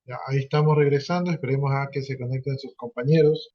Ya, ahí estamos regresando, esperemos a que se conecten sus compañeros.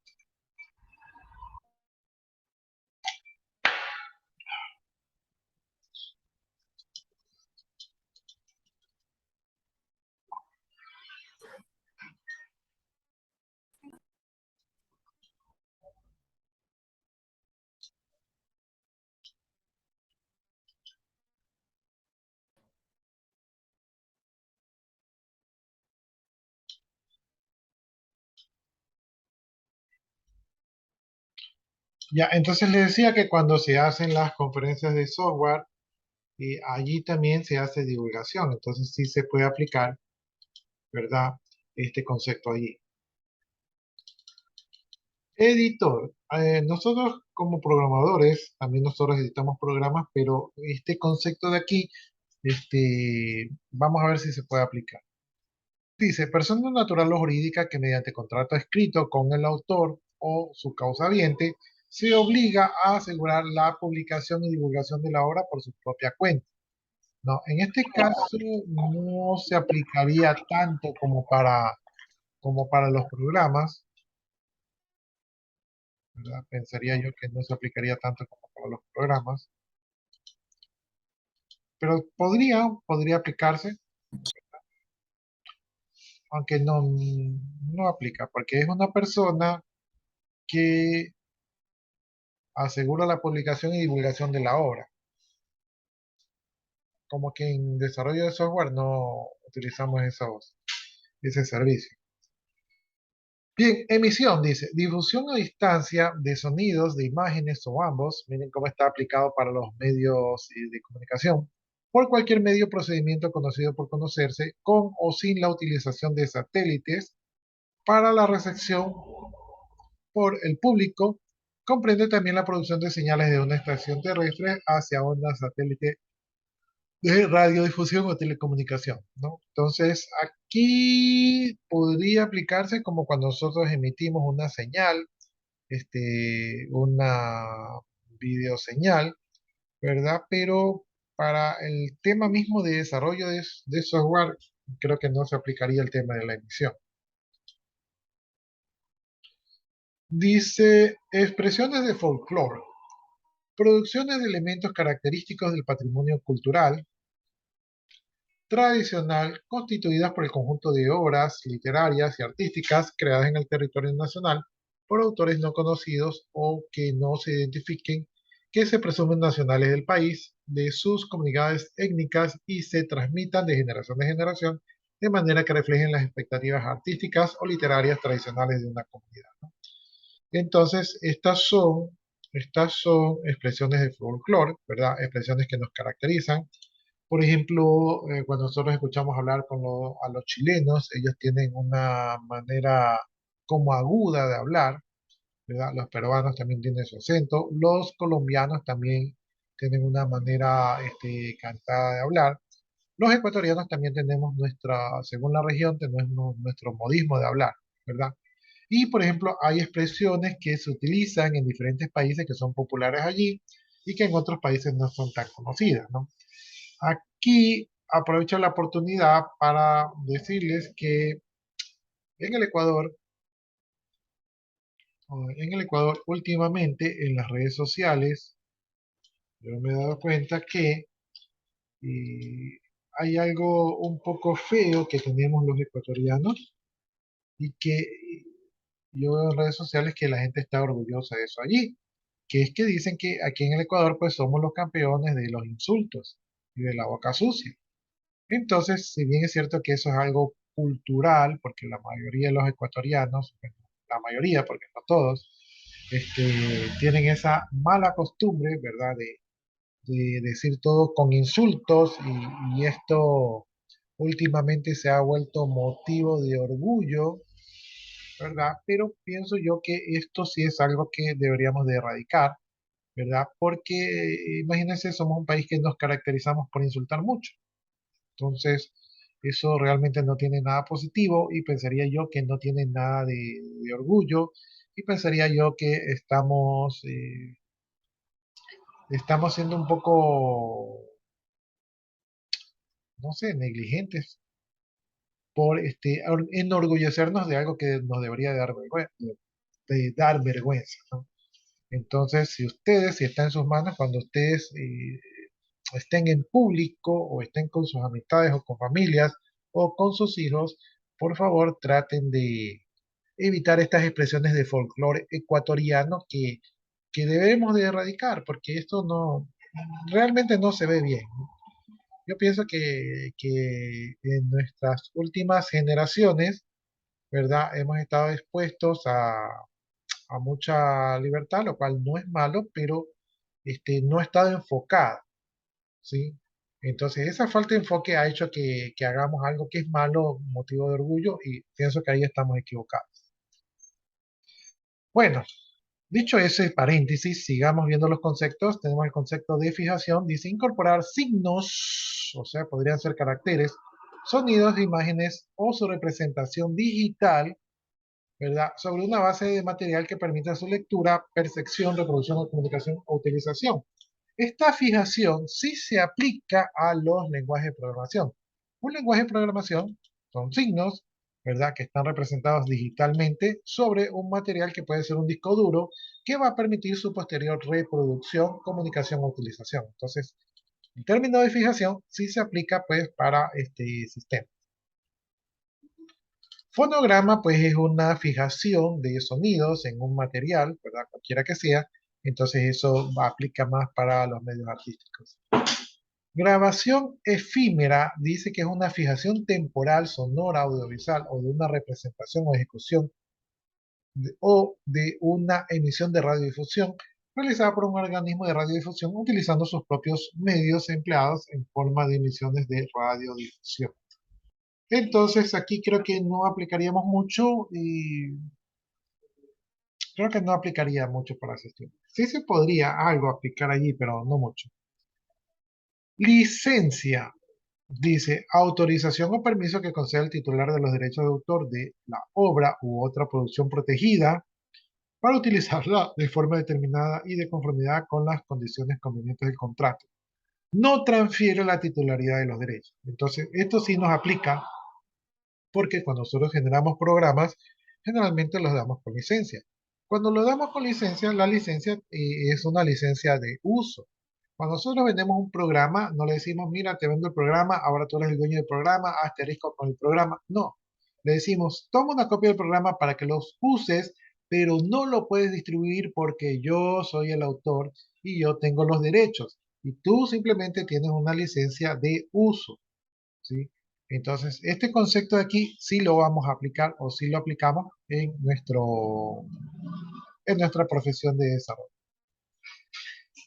Ya, entonces les decía que cuando se hacen las conferencias de software, allí también se hace divulgación, entonces sí se puede aplicar, ¿verdad? Este concepto allí. Editor. Nosotros como programadores, también nosotros editamos programas, pero este concepto de aquí, vamos a ver si se puede aplicar. Dice, persona natural o jurídica que mediante contrato escrito con el autor o su causaviente se obliga a asegurar la publicación y divulgación de la obra por su propia cuenta. No, en este caso no se aplicaría tanto como para los programas, ¿verdad? Pensaría yo que no se aplicaría tanto como para los programas, pero podría aplicarse, aunque no aplica, porque es una persona que asegura la publicación y divulgación de la obra. Como que en desarrollo de software no utilizamos ese servicio. Bien, emisión dice, difusión a distancia de sonidos, de imágenes o ambos, miren cómo está aplicado para los medios de comunicación, por cualquier medio o procedimiento conocido por conocerse, con o sin la utilización de satélites para la recepción por el público, comprende también la producción de señales de una estación terrestre hacia onda satélite de radiodifusión o telecomunicación, ¿no? Entonces, aquí podría aplicarse como cuando nosotros emitimos una señal, una videoseñal, ¿verdad? Pero para el tema mismo de desarrollo de software, creo que no se aplicaría el tema de la emisión. Dice, expresiones de folclore, producciones de elementos característicos del patrimonio cultural, tradicional constituidas por el conjunto de obras literarias y artísticas creadas en el territorio nacional por autores no conocidos o que no se identifiquen, que se presumen nacionales del país, de sus comunidades étnicas y se transmitan de generación en generación de manera que reflejen las expectativas artísticas o literarias tradicionales de una comunidad, ¿no? Entonces, estas son expresiones de folclore, ¿verdad? Expresiones que nos caracterizan. Por ejemplo, cuando nosotros escuchamos hablar a los chilenos, ellos tienen una manera como aguda de hablar, ¿verdad? Los peruanos también tienen su acento, los colombianos también tienen una manera cantada de hablar. Los ecuatorianos también tenemos según la región, tenemos nuestro modismo de hablar, ¿verdad? Y, por ejemplo, hay expresiones que se utilizan en diferentes países que son populares allí y que en otros países no son tan conocidas, ¿no? Aquí aprovecho la oportunidad para decirles que en el Ecuador, últimamente en las redes sociales, yo me he dado cuenta que hay algo un poco feo que tenemos los ecuatorianos y que yo veo en redes sociales que la gente está orgullosa de eso allí, que es que dicen que aquí en el Ecuador pues somos los campeones de los insultos y de la boca sucia. Entonces, si bien es cierto que eso es algo cultural, porque la mayoría de los ecuatorianos, bueno, la mayoría, porque no todos, tienen esa mala costumbre, ¿verdad? De decir todo con insultos y esto últimamente se ha vuelto motivo de orgullo, ¿verdad? Pero pienso yo que esto sí es algo que deberíamos de erradicar, ¿verdad? Porque imagínense, somos un país que nos caracterizamos por insultar mucho. Entonces, eso realmente no tiene nada positivo y pensaría yo que no tiene nada de orgullo y pensaría yo que estamos siendo un poco, no sé, negligentes, por enorgullecernos de algo que nos debería de dar vergüenza, ¿no? Entonces, si está en sus manos, cuando ustedes estén en público o estén con sus amistades o con familias o con sus hijos, por favor traten de evitar estas expresiones de folclore ecuatoriano que debemos de erradicar, porque esto no, realmente no se ve bien, ¿no? Yo pienso que en nuestras últimas generaciones, ¿verdad? Hemos estado expuestos a mucha libertad, lo cual no es malo, pero no ha estado enfocada, ¿sí? Entonces, esa falta de enfoque ha hecho que hagamos algo que es malo, motivo de orgullo, y pienso que ahí estamos equivocados. Bueno, dicho ese paréntesis, sigamos viendo los conceptos. Tenemos el concepto de fijación. Dice incorporar signos, o sea, podrían ser caracteres, sonidos, imágenes o su representación digital, ¿verdad? Sobre una base de material que permita su lectura, percepción, reproducción o comunicación o utilización. Esta fijación sí se aplica a los lenguajes de programación. Un lenguaje de programación son signos, ¿verdad? Que están representados digitalmente sobre un material que puede ser un disco duro que va a permitir su posterior reproducción, comunicación o utilización. Entonces, el término de fijación sí se aplica pues para este sistema. Fonograma, pues, es una fijación de sonidos en un material, ¿verdad? Cualquiera que sea. Entonces, eso aplica más para los medios artísticos. Grabación efímera dice que es una fijación temporal, sonora, audiovisual o de una representación o ejecución o de una emisión de radiodifusión realizada por un organismo de radiodifusión utilizando sus propios medios empleados en forma de emisiones de radiodifusión. Entonces, aquí creo que no aplicaríamos mucho y creo que no aplicaría mucho para ese estudio. Sí se podría algo aplicar allí, pero no mucho. Licencia. Dice, autorización o permiso que concede el titular de los derechos de autor de la obra u otra producción protegida para utilizarla de forma determinada y de conformidad con las condiciones convenientes del contrato. No transfiere la titularidad de los derechos. Entonces, esto sí nos aplica porque cuando nosotros generamos programas, generalmente los damos con licencia. Cuando lo damos con licencia, la licencia es una licencia de uso. Cuando nosotros vendemos un programa, no le decimos, mira, te vendo el programa, ahora tú eres el dueño del programa, asterisco con el programa. No, le decimos, toma una copia del programa para que los uses, pero no lo puedes distribuir porque yo soy el autor y yo tengo los derechos. Y tú simplemente tienes una licencia de uso, ¿sí? Entonces, este concepto de aquí sí lo vamos a aplicar o sí lo aplicamos en nuestra profesión de desarrollo.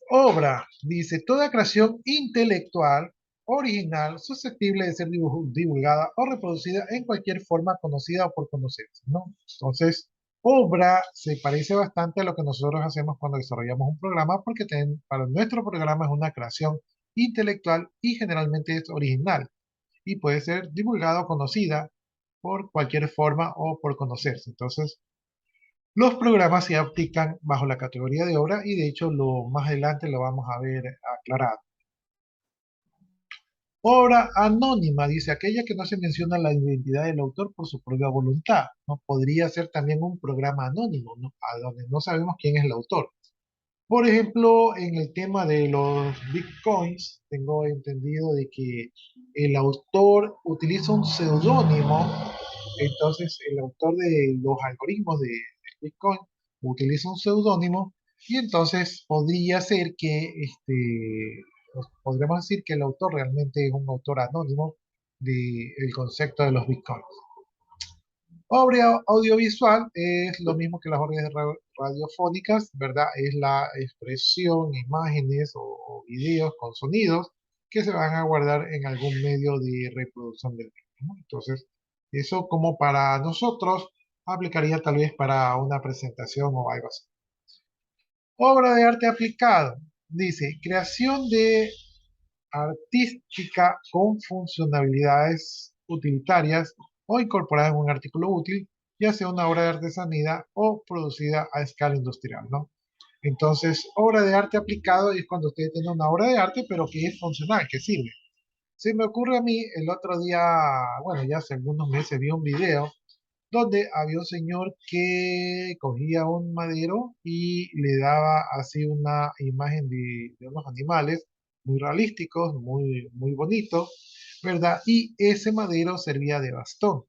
Obra, dice, toda creación intelectual, original, susceptible de ser divulgada o reproducida en cualquier forma conocida o por conocerse, ¿no? Entonces, obra se parece bastante a lo que nosotros hacemos cuando desarrollamos un programa porque para nuestro programa es una creación intelectual y generalmente es original y puede ser divulgada o conocida por cualquier forma o por conocerse. Entonces, los programas se aplican bajo la categoría de obra y de hecho más adelante lo vamos a ver aclarado. Obra anónima, dice, aquella que no se menciona la identidad del autor por su propia voluntad, ¿no? Podría ser también un programa anónimo, ¿no? A donde no sabemos quién es el autor. Por ejemplo, en el tema de los bitcoins, tengo entendido de que el autor utiliza un seudónimo. Entonces, el autor de los algoritmos de Bitcoin utiliza un seudónimo y entonces podría ser que, podríamos decir que el autor realmente es un autor anónimo del concepto de los Bitcoins. Obra audiovisual es lo mismo que las obras radiofónicas, ¿verdad? Es la expresión, imágenes o videos con sonidos que se van a guardar en algún medio de reproducción del mismo, ¿no? Entonces, eso como para nosotros aplicaría tal vez para una presentación o algo así. Obra de arte aplicado. Dice, creación de artística con funcionalidades utilitarias o incorporada en un artículo útil, ya sea una obra de artesanía o producida a escala industrial, ¿no? Entonces, obra de arte aplicado es cuando usted tiene una obra de arte, pero que es funcional, que sirve. Se me ocurre a mí el otro día, bueno, ya hace algunos meses vi un video donde había un señor que cogía un madero y le daba así una imagen de unos animales muy realísticos, muy bonitos, ¿verdad? Y ese madero servía de bastón.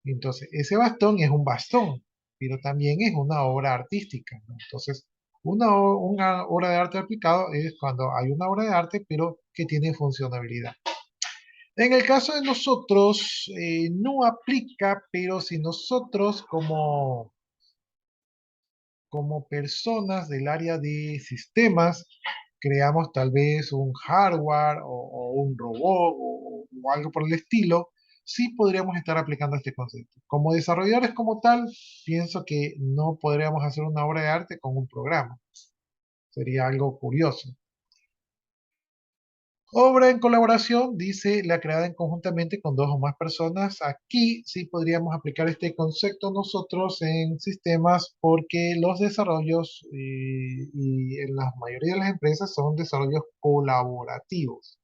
Entonces, ese bastón es un bastón, pero también es una obra artística, ¿no? Entonces, una obra de arte aplicado es cuando hay una obra de arte, pero que tiene funcionalidad. En el caso de nosotros, no aplica, pero si nosotros como personas del área de sistemas creamos tal vez un hardware o un robot o algo por el estilo, sí podríamos estar aplicando este concepto. Como desarrolladores como tal, pienso que no podríamos hacer una obra de arte con un programa. Sería algo curioso. Obra en colaboración, dice, la creada en conjuntamente con dos o más personas. Aquí sí podríamos aplicar este concepto nosotros en sistemas porque los desarrollos y en la mayoría de las empresas son desarrollos colaborativos,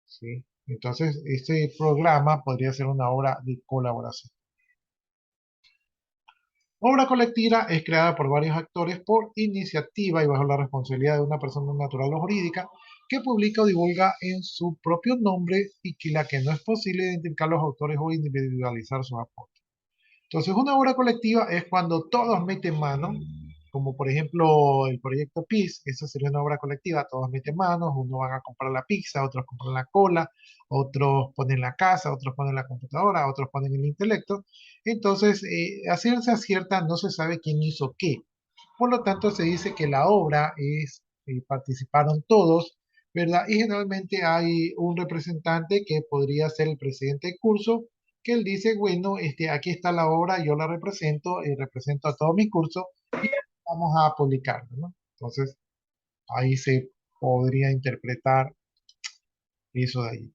¿sí? Entonces, este programa podría ser una obra de colaboración. Obra colectiva es creada por varios actores por iniciativa y bajo la responsabilidad de una persona natural o jurídica que publica o divulga en su propio nombre y que la que no es posible identificar los autores o individualizar sus aportes. Entonces, una obra colectiva es cuando todos meten mano, como por ejemplo el proyecto PIS, esa sería una obra colectiva, todos meten manos, unos van a comprar la pizza, otros compran la cola, otros ponen la casa, otros ponen la computadora, otros ponen el intelecto. Entonces, a ciencia cierta no se sabe quién hizo qué. Por lo tanto, se dice que la obra es, participaron todos, ¿verdad? Y generalmente hay un representante que podría ser el presidente del curso, que él dice, bueno, aquí está la obra, yo la represento, represento a todo mi curso, vamos a publicarla, ¿no? Entonces, ahí se podría interpretar eso de ahí.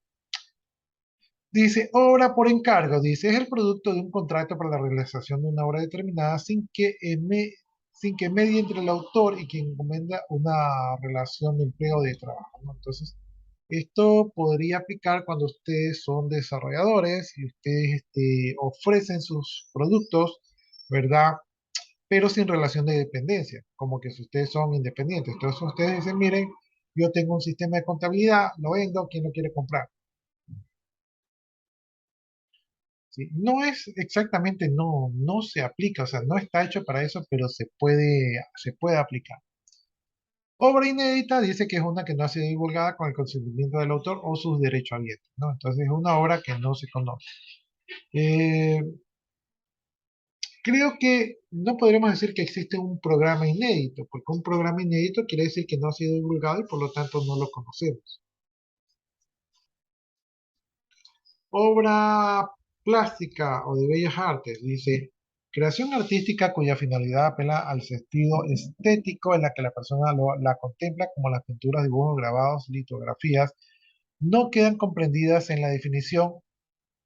Dice, obra por encargo, dice, es el producto de un contrato para la realización de una obra determinada sin que medie entre el autor y quien encomienda una relación de empleo o de trabajo, ¿no? Entonces, esto podría aplicar cuando ustedes son desarrolladores y ustedes ofrecen sus productos, ¿verdad? Pero sin relación de dependencia, como que si ustedes son independientes. Entonces ustedes dicen, miren, yo tengo un sistema de contabilidad, lo vendo, ¿quién lo quiere comprar? ¿Sí? No es exactamente, no se aplica, o sea, no está hecho para eso, pero se puede aplicar. Obra inédita dice que es una que no ha sido divulgada con el consentimiento del autor o sus derechohabientes, ¿no? Entonces es una obra que no se conoce. Eh, Creo que no podríamos decir que existe un programa inédito, porque un programa inédito quiere decir que no ha sido divulgado y por lo tanto no lo conocemos. Obra plástica o de bellas artes, dice, creación artística cuya finalidad apela al sentido estético en la que la persona la contempla, como las pinturas, dibujos, grabados, litografías, no quedan comprendidas en la definición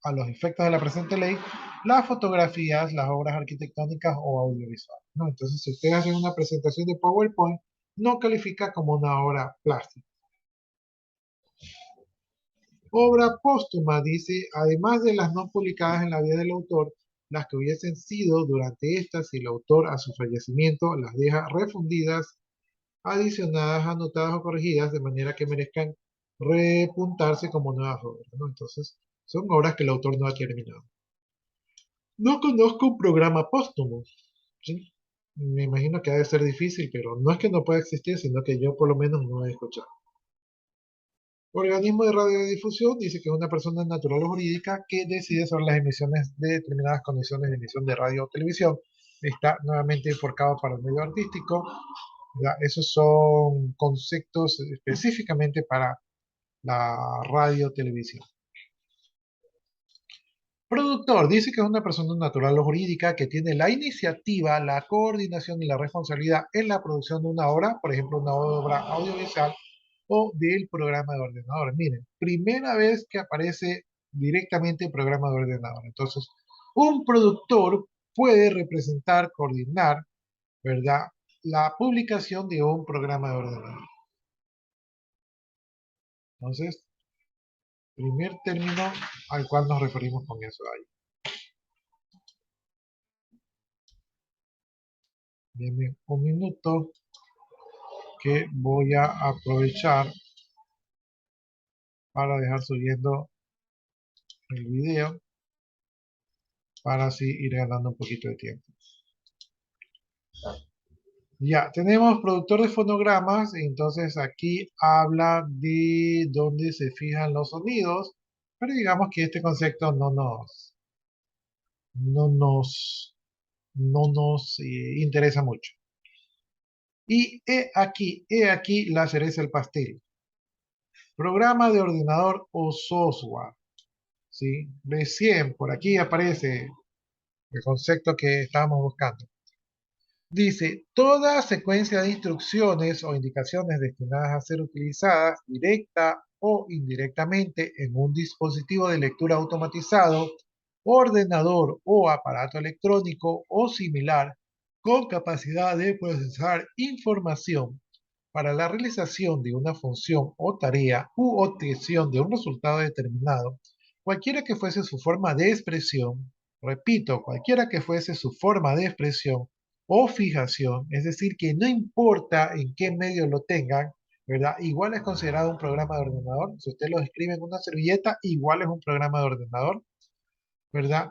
a los efectos de la presente ley, las fotografías, las obras arquitectónicas o audiovisuales, ¿no? Entonces, si ustedes hacen una presentación de PowerPoint, no califica como una obra plástica. Obra póstuma, dice, además de las no publicadas en la vida del autor, las que hubiesen sido durante estas y el autor a su fallecimiento las deja refundidas, adicionadas, anotadas o corregidas de manera que merezcan repuntarse como nuevas obras, ¿no? Entonces, son obras que el autor no ha terminado. No conozco un programa póstumo, ¿sí? Me imagino que ha de ser difícil, pero no es que no pueda existir, sino que yo por lo menos no he escuchado. Organismo de radiodifusión dice que es una persona natural o jurídica que decide sobre las emisiones de determinadas condiciones de emisión de radio o televisión. Está nuevamente enforcado para el medio artístico. ¿Ya? Esos son conceptos específicamente para la radio televisión. Productor dice que es una persona natural o jurídica que tiene la iniciativa, la coordinación y la responsabilidad en la producción de una obra, por ejemplo, una obra audiovisual o del programa de ordenador. Miren, primera vez que aparece directamente el programa de ordenador. Entonces, un productor puede representar, coordinar, ¿verdad? La publicación de un programa de ordenador. Entonces, Primer término al cual nos referimos con eso ahí. Denme un minuto que voy a aprovechar para dejar subiendo el video para así ir ganando un poquito de tiempo. Ya, tenemos productor de fonogramas, entonces aquí habla de dónde se fijan los sonidos, pero digamos que este concepto no nos, no nos interesa mucho. Y he aquí la cereza del pastel. Programa de ordenador o software, ¿sí? Recién por aquí aparece el concepto que estábamos buscando. Dice, toda secuencia de instrucciones o indicaciones destinadas a ser utilizadas directa o indirectamente en un dispositivo de lectura automatizado, ordenador o aparato electrónico o similar con capacidad de procesar información para la realización de una función o tarea u obtención de un resultado determinado, cualquiera que fuese su forma de expresión, repito, cualquiera que fuese su forma de expresión o fijación, es decir, que no importa en qué medio lo tengan, ¿verdad? Igual es considerado un programa de ordenador. Si usted lo escribe en una servilleta, igual es un programa de ordenador, ¿verdad?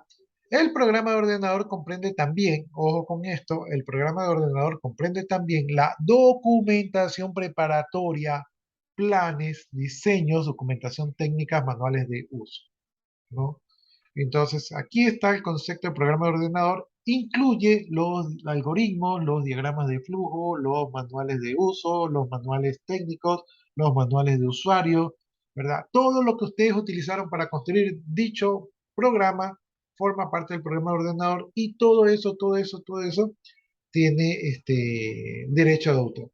El programa de ordenador comprende también, ojo con esto, el programa de ordenador comprende también la documentación preparatoria, planes, diseños, documentación técnica, manuales de uso, ¿no? Entonces, aquí está el concepto de programa de ordenador. Incluye los algoritmos, los diagramas de flujo, los manuales de uso, los manuales técnicos, los manuales de usuario, ¿verdad? Todo lo que ustedes utilizaron para construir dicho programa forma parte del programa de ordenador y todo eso tiene derecho de autor.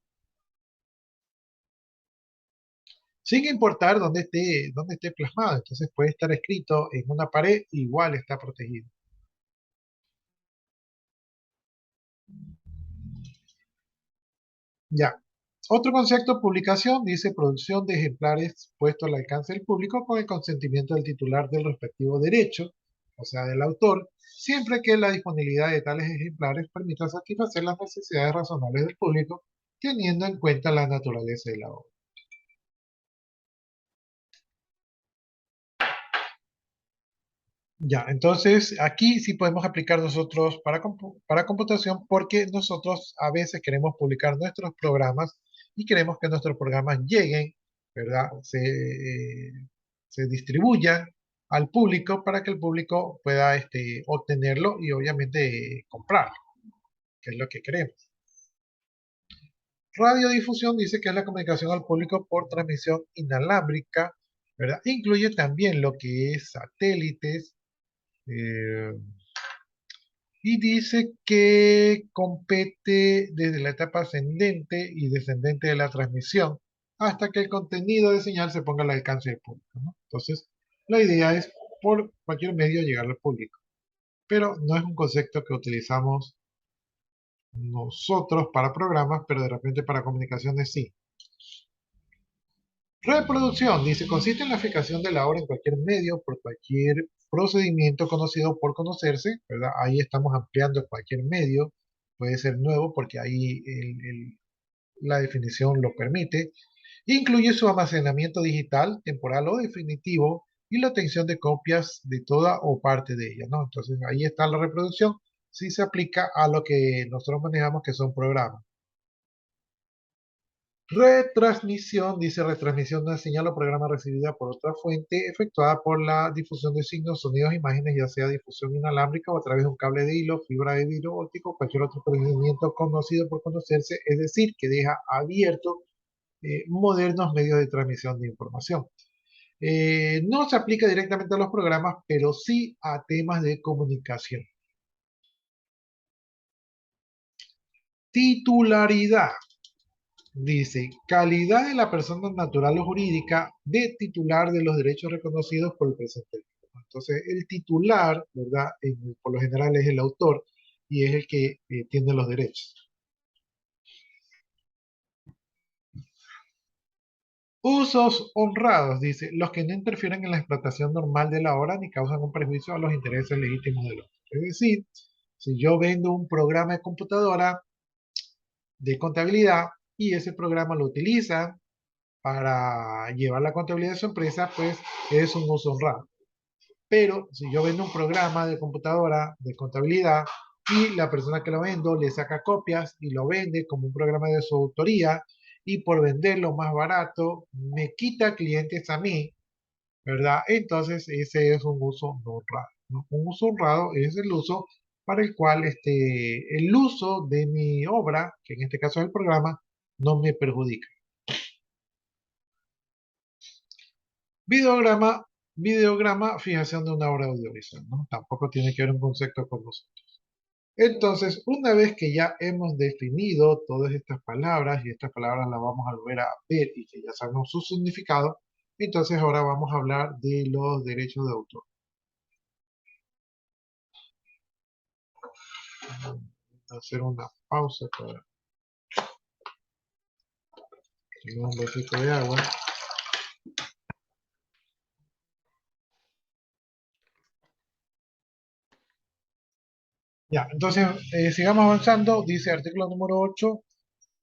Sin importar dónde esté plasmado. Entonces puede estar escrito en una pared, igual está protegido. Ya. Otro concepto, publicación, dice producción de ejemplares puestos al alcance del público con el consentimiento del titular del respectivo derecho, o sea, del autor, siempre que la disponibilidad de tales ejemplares permita satisfacer las necesidades razonables del público, teniendo en cuenta la naturaleza de la obra. Ya, entonces aquí sí podemos aplicar nosotros para computación porque nosotros a veces queremos publicar nuestros programas y queremos que nuestros programas lleguen, ¿verdad? Se distribuyan al público para que el público pueda obtenerlo y obviamente comprarlo, que es lo que queremos. Radiodifusión dice que es la comunicación al público por transmisión inalámbrica, ¿verdad? Incluye también lo que es satélites, eh, y dice que compete desde la etapa ascendente y descendente de la transmisión hasta que el contenido de señal se ponga al alcance del público, ¿no? Entonces, la idea es por cualquier medio llegar al público, pero no es un concepto que utilizamos nosotros para programas, pero de repente para comunicaciones sí. Reproducción, dice, consiste en la fijación de la obra en cualquier medio por cualquier procedimiento conocido por conocerse, ¿verdad? Ahí estamos ampliando cualquier medio, puede ser nuevo porque ahí la definición lo permite. Incluye su almacenamiento digital, temporal o definitivo y la obtención de copias de toda o parte de ella, ¿no? Entonces ahí está la reproducción, sí se aplica a lo que nosotros manejamos que son programas. Retransmisión, dice retransmisión de una señal o programa recibida por otra fuente, efectuada por la difusión de signos, sonidos, imágenes, ya sea difusión inalámbrica o a través de un cable de hilo, fibra de vidrio óptico, cualquier otro procedimiento conocido por conocerse, es decir, que deja abierto modernos medios de transmisión de información. No se aplica directamente a los programas, pero sí a temas de comunicación. Titularidad. Dice, calidad de la persona natural o jurídica de titular de los derechos reconocidos por el presente. Entonces, el titular, ¿verdad? Por lo general es el autor y es el que tiene los derechos. Usos honrados, dice, los que no interfieren en la explotación normal de la obra ni causan un perjuicio a los intereses legítimos del otro. Es decir, si yo vendo un programa de computadora de contabilidad y ese programa lo utiliza para llevar la contabilidad de su empresa, pues es un uso honrado. Pero si yo vendo un programa de computadora de contabilidad y la persona que lo vendo le saca copias y lo vende como un programa de su autoría y por venderlo más barato me quita clientes a mí, ¿verdad? Entonces ese es un uso no honrado, ¿no? Un uso honrado es el uso para el cual el uso de mi obra, que en este caso es el programa, no me perjudica. Videograma, videograma, fijación de una obra audiovisual, ¿no? Tampoco tiene que ver un concepto con nosotros. Entonces, una vez que ya hemos definido todas estas palabras, y estas palabras las vamos a volver a ver y que ya sabemos su significado, entonces ahora vamos a hablar de los derechos de autor. Vamos a hacer una pausa para tomar un vasito de agua. Ya, entonces sigamos avanzando. Dice artículo número 8.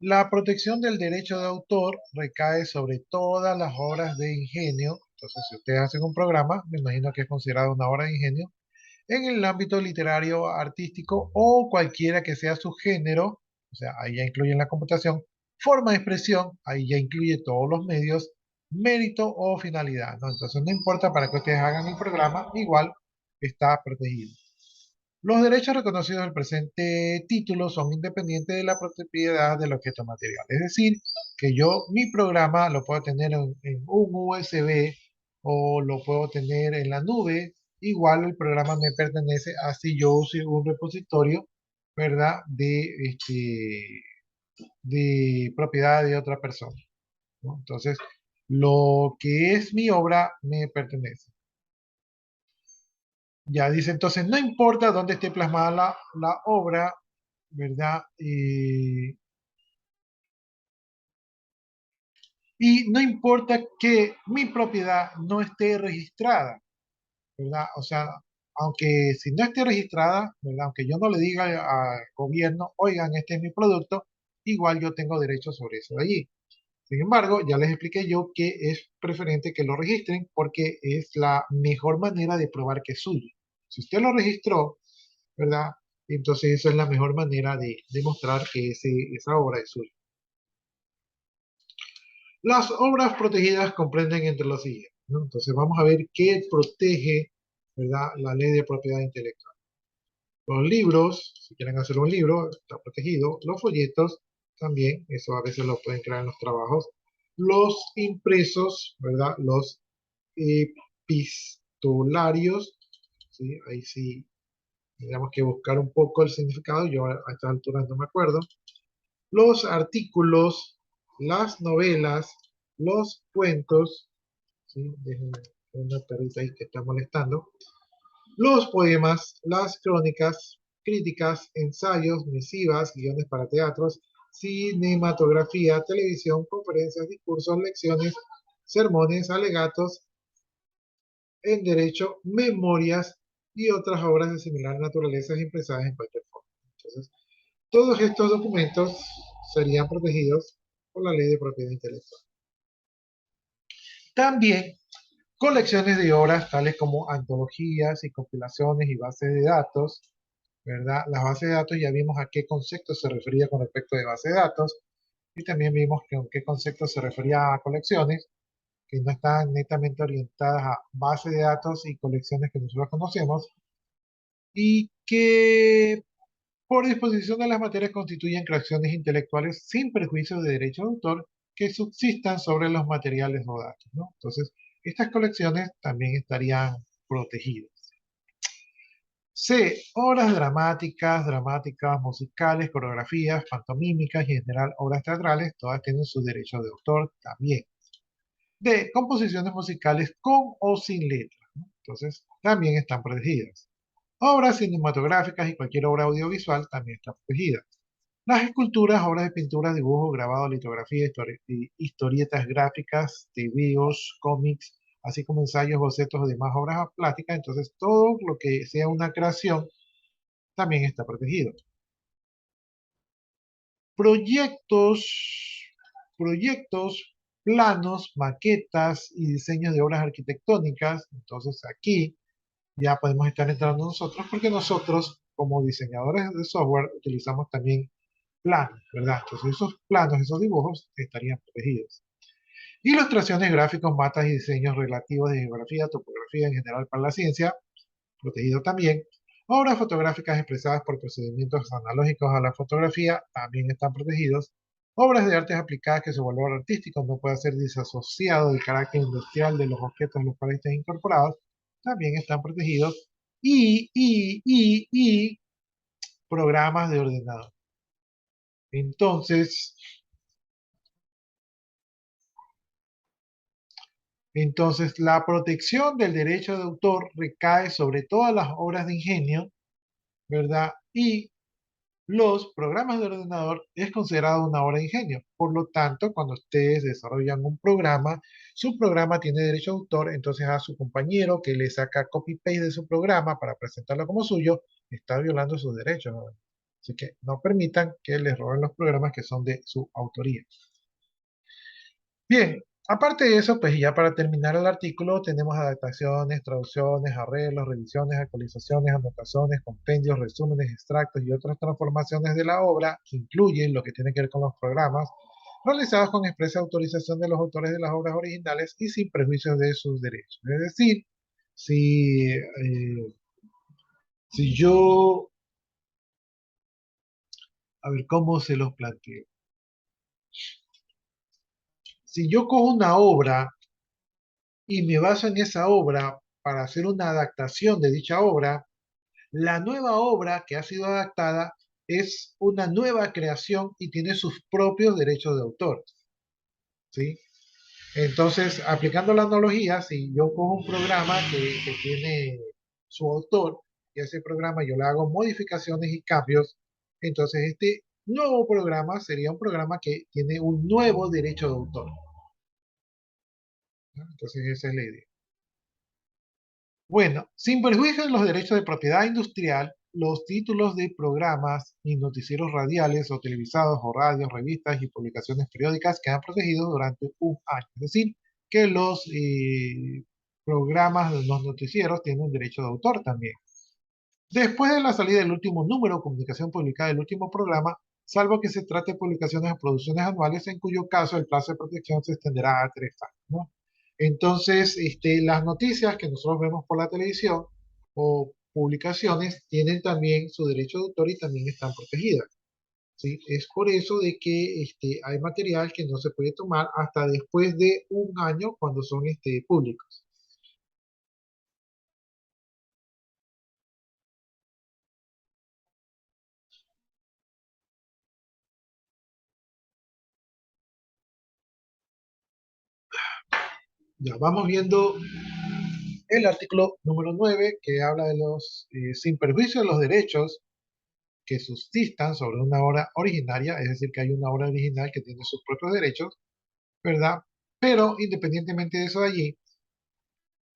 La protección del derecho de autor recae sobre todas las obras de ingenio. Entonces, si ustedes hacen un programa, me imagino que es considerado una obra de ingenio, en el ámbito literario, artístico o cualquiera que sea su género, o sea, ahí ya incluyen la computación, forma de expresión, ahí ya incluye todos los medios, mérito o finalidad, ¿no? Entonces, no importa para que ustedes hagan el programa, igual está protegido. Los derechos reconocidos del presente título son independientes de la propiedad del objeto material. Es decir, que yo mi programa lo puedo tener en un USB o lo puedo tener en la nube. Igual el programa me pertenece así yo use un repositorio, ¿verdad? De propiedad de otra persona, ¿no? Entonces, lo que es mi obra me pertenece. Ya dice entonces, no importa dónde esté plasmada la obra, ¿verdad? Y no importa que mi propiedad no esté registrada, ¿verdad? O sea, aunque si no esté registrada, ¿verdad? Aunque yo no le diga al gobierno, oigan, este es mi producto, igual yo tengo derecho sobre eso de allí. Sin embargo, ya les expliqué yo que es preferente que lo registren porque es la mejor manera de probar que es suyo. Si usted lo registró, ¿verdad? Entonces esa es la mejor manera de demostrar que esa obra es suya. Las obras protegidas comprenden entre los siguientes, ¿no? Entonces vamos a ver qué protege, ¿verdad? La ley de propiedad intelectual. Los libros, si quieren hacer un libro, está protegido. Los folletos también, eso a veces lo pueden crear en los trabajos. Los impresos, ¿verdad? Los epistolarios, ¿sí? Ahí sí, tendríamos que buscar un poco el significado, yo a estas alturas no me acuerdo. Los artículos, las novelas, los cuentos, ¿sí? Déjenme una perrita ahí que está molestando. Los poemas, las crónicas, críticas, ensayos, misivas, guiones para teatros, cinematografía, televisión, conferencias, discursos, lecciones, sermones, alegatos en derecho, memorias y otras obras de similar naturaleza impresadas en cualquier forma. Entonces, todos estos documentos serían protegidos por la ley de propiedad intelectual. También colecciones de obras tales como antologías y compilaciones y bases de datos, ¿verdad? Las bases de datos ya vimos a qué concepto se refería con respecto de base de datos y también vimos que con qué concepto se refería a colecciones que no están netamente orientadas a bases de datos y colecciones que nosotros conocemos y que por disposición de las materias constituyen creaciones intelectuales sin perjuicio de derecho de autor que subsistan sobre los materiales o datos, ¿no? Entonces, estas colecciones también estarían protegidas. C. Obras dramáticas, musicales, coreografías, pantomímicas y en general obras teatrales, todas tienen su derecho de autor también. D. Composiciones musicales con o sin letra, ¿no? Entonces, también están protegidas. Obras cinematográficas y cualquier obra audiovisual también está protegida. Las esculturas, obras de pintura, dibujo, grabado, litografía, historietas gráficas, tebeos, cómics, así como ensayos, bocetos o demás obras plásticas. Entonces, todo lo que sea una creación también está protegido. Proyectos, proyectos, planos, maquetas y diseños de obras arquitectónicas. Entonces, aquí ya podemos estar entrando nosotros porque nosotros, como diseñadores de software, utilizamos también planos, ¿verdad? Entonces esos planos, esos dibujos estarían protegidos. Ilustraciones, gráficos, mapas y diseños relativos de geografía, topografía en general para la ciencia, protegido también. Obras fotográficas expresadas por procedimientos analógicos a la fotografía, también están protegidos. Obras de artes aplicadas que su valor artístico no puede ser disasociado del carácter industrial de los objetos en los cuales estén incorporados, también están protegidos. Y programas de ordenador. Entonces, Entonces, la protección del derecho de autor recae sobre todas las obras de ingenio, ¿verdad? Y los programas de ordenador es considerado una obra de ingenio. Por lo tanto, cuando ustedes desarrollan un programa, su programa tiene derecho de autor, entonces a su compañero que le saca copy-paste de su programa para presentarlo como suyo, está violando sus derechos, ¿no? Así que no permitan que les roben los programas que son de su autoría. Bien, aparte de eso, pues ya para terminar el artículo, tenemos adaptaciones, traducciones, arreglos, revisiones, actualizaciones, anotaciones, compendios, resúmenes, extractos y otras transformaciones de la obra, que incluyen lo que tiene que ver con los programas, realizados con expresa autorización de los autores de las obras originales y sin prejuicios de sus derechos. Es decir, si yo, a ver, ¿cómo se los planteo? Si yo cojo una obra y me baso en esa obra para hacer una adaptación de dicha obra, la nueva obra que ha sido adaptada es una nueva creación y tiene sus propios derechos de autor, ¿sí? Entonces, aplicando la analogía, si yo cojo un programa que tiene su autor y a ese programa yo le hago modificaciones y cambios, entonces este nuevo programa sería un programa que tiene un nuevo derecho de autor, ¿no? Entonces, esa es la idea. Bueno, sin perjuicio de los derechos de propiedad industrial, los títulos de programas y noticieros radiales o televisados o radios, revistas y publicaciones periódicas quedan protegidos durante un año. Es decir, que los programas de los noticieros tienen un derecho de autor también. Después de la salida del último número o comunicación publicada del último programa, salvo que se trate de publicaciones o producciones anuales, en cuyo caso el plazo de protección se extenderá a 3 años, ¿no? Entonces, las noticias que nosotros vemos por la televisión o publicaciones tienen también su derecho de autor y también están protegidas, ¿sí? Es por eso de que hay material que no se puede tomar hasta después de un año cuando son públicos. Ya vamos viendo el artículo número 9 que habla de los, sin perjuicio de los derechos que subsistan sobre una obra originaria, es decir, que hay una obra original que tiene sus propios derechos, ¿verdad? Pero independientemente de eso de allí,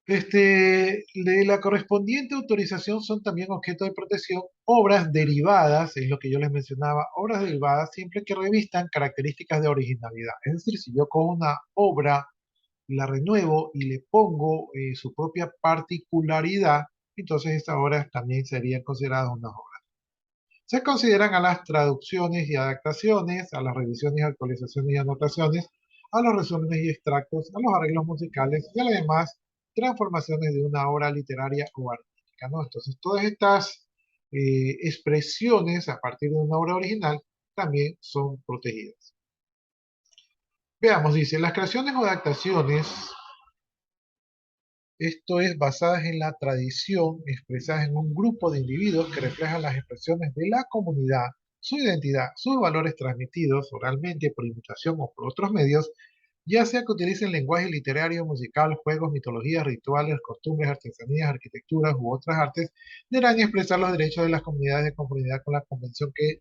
de la correspondiente autorización son también objeto de protección obras derivadas, es lo que yo les mencionaba, obras derivadas siempre que revistan características de originalidad. Es decir, si yo con una obra la renuevo y le pongo su propia particularidad, entonces estas obras también serían consideradas una obra. Se consideran a las traducciones y adaptaciones, a las revisiones, actualizaciones y anotaciones, a los resúmenes y extractos, a los arreglos musicales y a las demás transformaciones de una obra literaria o artística, ¿no? Entonces, todas estas expresiones a partir de una obra original también son protegidas. Veamos, dice, las creaciones o adaptaciones, esto es basadas en la tradición, expresadas en un grupo de individuos que reflejan las expresiones de la comunidad, su identidad, sus valores transmitidos oralmente por imitación o por otros medios, ya sea que utilicen lenguaje literario, musical, juegos, mitologías, rituales, costumbres, artesanías, arquitecturas u otras artes, deberán expresar los derechos de las comunidades de conformidad con la convención que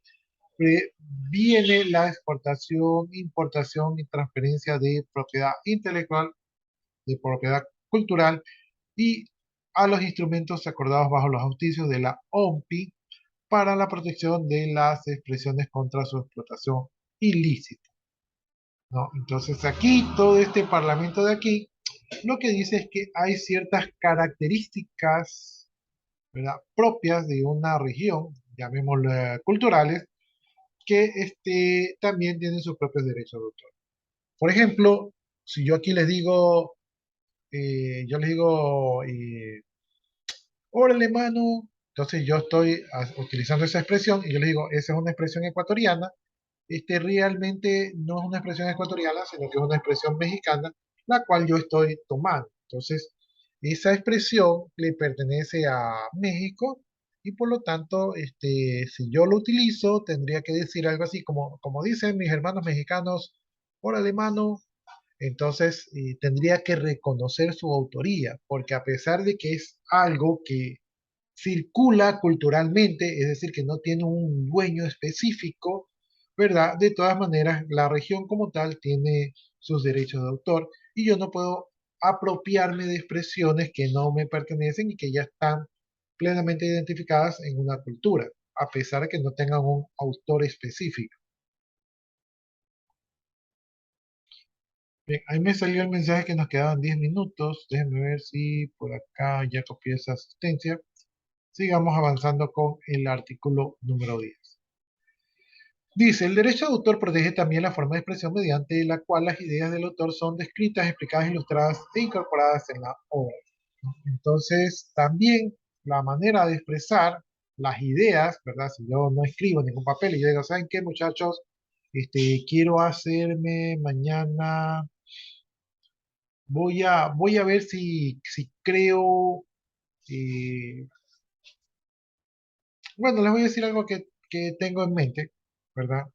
previene la exportación, importación y transferencia de propiedad intelectual, de propiedad cultural y a los instrumentos acordados bajo los auspicios de la OMPI para la protección de las expresiones contra su explotación ilícita, ¿no? Entonces aquí, todo este parlamento de aquí, lo que dice es que hay ciertas características, ¿verdad?, propias de una región, llamémosle culturales, que también tienen sus propios derechos de autor. Por ejemplo, si yo aquí les digo, yo les digo, órale, mano, entonces yo estoy utilizando esa expresión y yo les digo, esa es una expresión ecuatoriana, realmente no es una expresión ecuatoriana, sino que es una expresión mexicana, la cual yo estoy tomando. Entonces, esa expresión le pertenece a México y por lo tanto, si yo lo utilizo, tendría que decir algo así como dicen mis hermanos mexicanos, órale, mano. Entonces, tendría que reconocer su autoría, porque a pesar de que es algo que circula culturalmente, es decir, que no tiene un dueño específico, ¿verdad? De todas maneras, la región como tal tiene sus derechos de autor y yo no puedo apropiarme de expresiones que no me pertenecen y que ya están plenamente identificadas en una cultura, a pesar de que no tengan un autor específico. Bien, ahí me salió el mensaje que nos quedaban 10 minutos. Déjenme ver si por acá ya copié esa asistencia. Sigamos avanzando con el artículo número 10. Dice, el derecho de autor protege también la forma de expresión mediante la cual las ideas del autor son descritas, explicadas, ilustradas e incorporadas en la obra. Entonces, también la manera de expresar las ideas, ¿verdad? Si yo no escribo ningún papel y yo digo, ¿saben qué, muchachos? Quiero hacerme mañana, voy a ver si creo, eh, bueno, les voy a decir algo que tengo en mente, ¿verdad?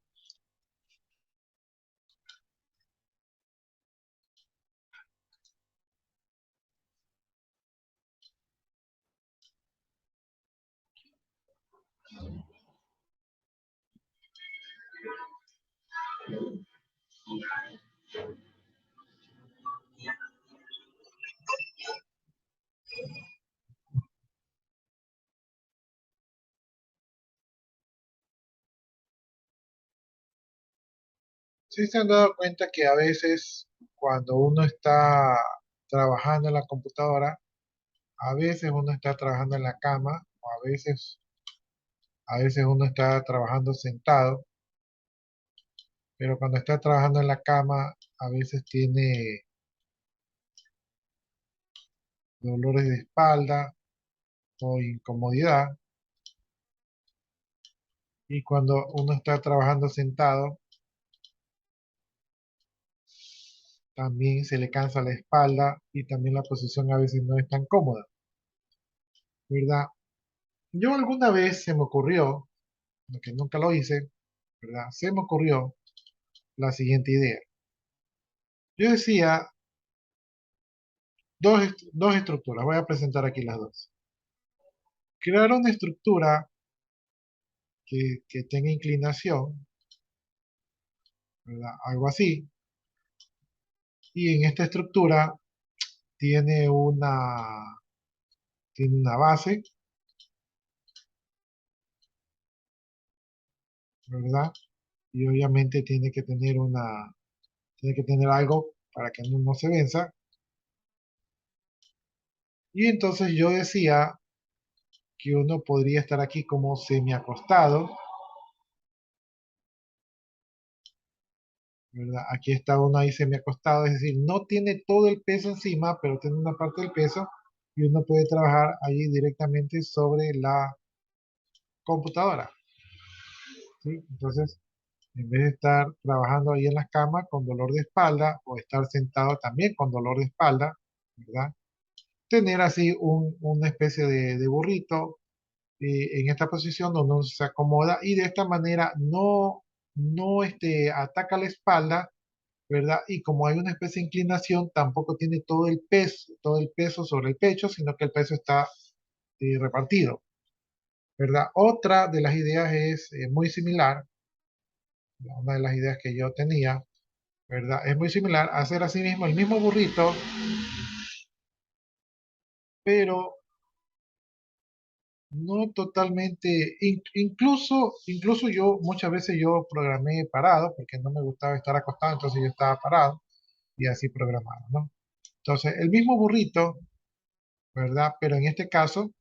Sí se han dado cuenta que a veces cuando uno está trabajando en la computadora, a veces uno está trabajando en la cama, o a veces uno está trabajando sentado, pero cuando está trabajando en la cama, a veces tiene dolores de espalda o incomodidad, y cuando uno está trabajando sentado, también se le cansa la espalda y también la posición a veces no es tan cómoda, ¿verdad? Yo alguna vez se me ocurrió, que nunca lo hice, ¿verdad? Se me ocurrió la siguiente idea. Yo decía dos estructuras, voy a presentar aquí las dos. Crear una estructura que tenga inclinación, ¿verdad? Algo así, y en esta estructura tiene una base, ¿verdad? Y obviamente tiene que tener algo para que no se venza. Y entonces yo decía que uno podría estar aquí como semi acostado, ¿verdad? Aquí está uno ahí semi acostado, es decir, no tiene todo el peso encima, pero tiene una parte del peso y uno puede trabajar ahí directamente sobre la computadora, ¿sí? Entonces, en vez de estar trabajando ahí en la cama con dolor de espalda o estar sentado también con dolor de espalda, ¿verdad? Tener así una especie de burrito en esta posición donde uno se acomoda y de esta manera no ataca la espalda, ¿verdad? Y como hay una especie de inclinación, tampoco tiene todo el peso sobre el pecho, sino que el peso está repartido, ¿verdad? Otra de las ideas es muy similar, una de las ideas que yo tenía, ¿verdad? Es muy similar a hacer así mismo el mismo burrito, pero no totalmente, incluso yo muchas veces yo programé parado porque no me gustaba estar acostado, entonces yo estaba parado y así programaba, ¿no? Entonces, el mismo burrito, ¿verdad? Pero en este caso,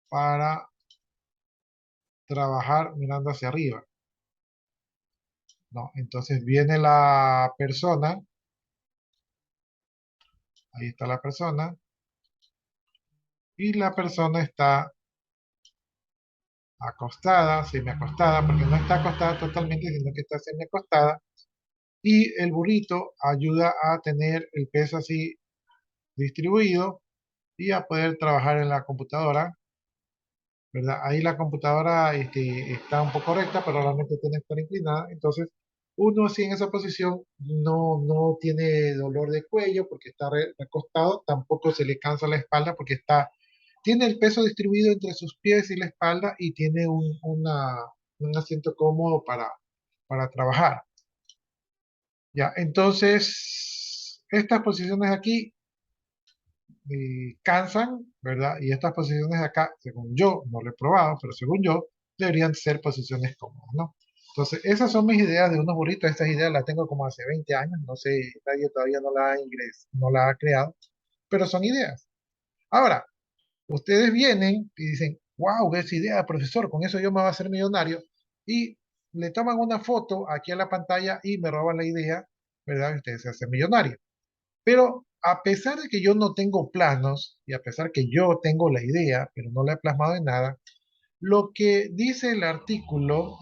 para trabajar mirando hacia arriba, ¿no? Entonces viene la persona, ahí está la persona, y la persona está acostada, semi-acostada, porque no está acostada totalmente, sino que está semi-acostada, y el burrito ayuda a tener el peso así distribuido y a poder trabajar en la computadora, ¿verdad? Ahí la computadora está un poco recta, pero realmente tiene que estar inclinada. Entonces, uno así en esa posición no tiene dolor de cuello porque está recostado, tampoco se le cansa la espalda porque tiene el peso distribuido entre sus pies y la espalda y tiene un asiento cómodo para trabajar. Ya, entonces, estas posiciones aquí cansan, ¿verdad? Y estas posiciones de acá, según yo, no lo he probado, pero según yo, deberían ser posiciones cómodas, ¿no? Entonces, esas son mis ideas de unos burritos. Estas ideas las tengo como hace 20 años, no sé, nadie todavía no la ha creado, pero son ideas. Ahora, ustedes vienen y dicen, wow, esa idea, profesor, con eso yo me voy a hacer millonario, y le toman una foto aquí a la pantalla y me roban la idea, ¿verdad? Y ustedes se hacen millonarios. Pero a pesar de que yo no tengo planos y a pesar que yo tengo la idea, pero no la he plasmado en nada, lo que dice el artículo,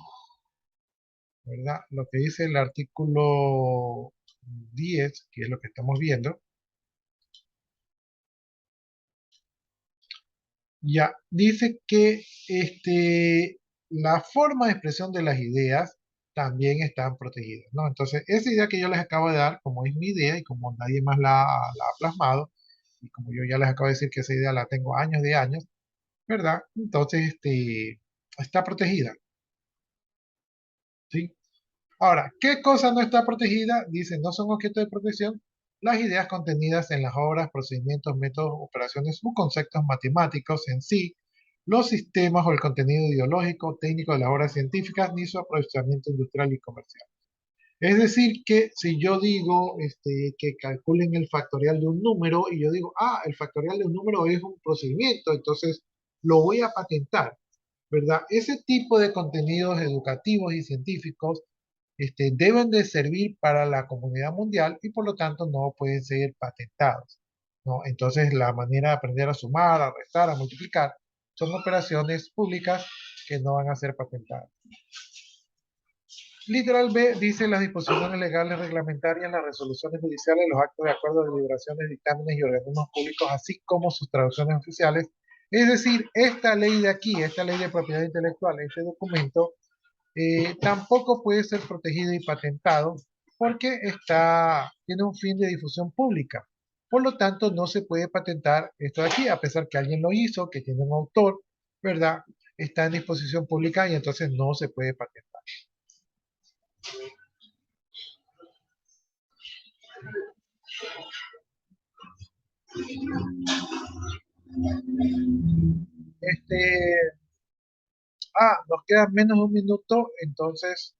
¿verdad? Lo que dice el artículo 10, que es lo que estamos viendo, ya dice que la forma de expresión de las ideas también están protegidas, ¿no? Entonces, esa idea que yo les acabo de dar, como es mi idea y como nadie más la ha plasmado, y como yo ya les acabo de decir que esa idea la tengo años de años, ¿verdad? Entonces, está protegida, ¿sí? Ahora, ¿qué cosa no está protegida? Dice, no son objeto de protección las ideas contenidas en las obras, procedimientos, métodos, operaciones u conceptos matemáticos en sí, los sistemas o el contenido ideológico, técnico de las obras científicas, ni su aprovechamiento industrial y comercial. Es decir, que si yo digo que calculen el factorial de un número y yo digo, el factorial de un número es un procedimiento, entonces lo voy a patentar, ¿verdad? Ese tipo de contenidos educativos y científicos deben de servir para la comunidad mundial y por lo tanto no pueden ser patentados, ¿no? Entonces la manera de aprender a sumar, a restar, a multiplicar son operaciones públicas que no van a ser patentadas. Literal B dice las disposiciones legales reglamentarias, las resoluciones judiciales, los actos de acuerdo, deliberaciones, dictámenes y organismos públicos, así como sus traducciones oficiales. Es decir, esta ley de aquí, esta ley de propiedad intelectual, este documento, tampoco puede ser protegido y patentado porque tiene un fin de difusión pública. Por lo tanto, no se puede patentar esto de aquí, a pesar que alguien lo hizo, que tiene un autor, ¿verdad? Está en disposición pública y entonces no se puede patentar. Este, nos queda menos de un minuto, entonces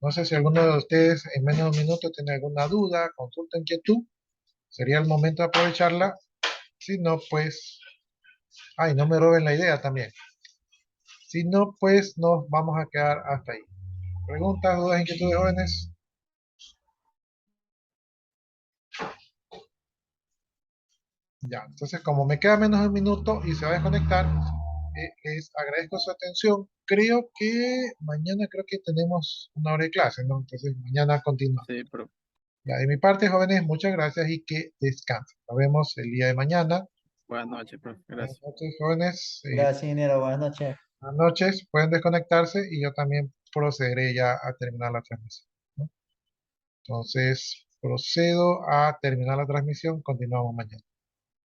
no sé si alguno de ustedes en menos de un minuto tiene alguna duda, consulta, inquietud. Sería el momento de aprovecharla. Si no, pues, no me roben la idea también. Si no, pues nos vamos a quedar hasta ahí. Preguntas, dudas, inquietudes, jóvenes. Ya, entonces como me queda menos de un minuto y se va a desconectar, les agradezco su atención. Creo que tenemos una hora de clase, ¿no? Entonces mañana continuamos. Sí, pero Ya, de mi parte, jóvenes, muchas gracias y que descansen. Nos vemos el día de mañana. buenas noches, profe. Buenas Gracias. noches, jóvenes. Gracias, ingeniero. Buenas noches. Buenas noches. Pueden desconectarse y yo también procederé ya a terminar la transmisión, ¿no? Entonces, procedo a terminar la transmisión. Continuamos mañana.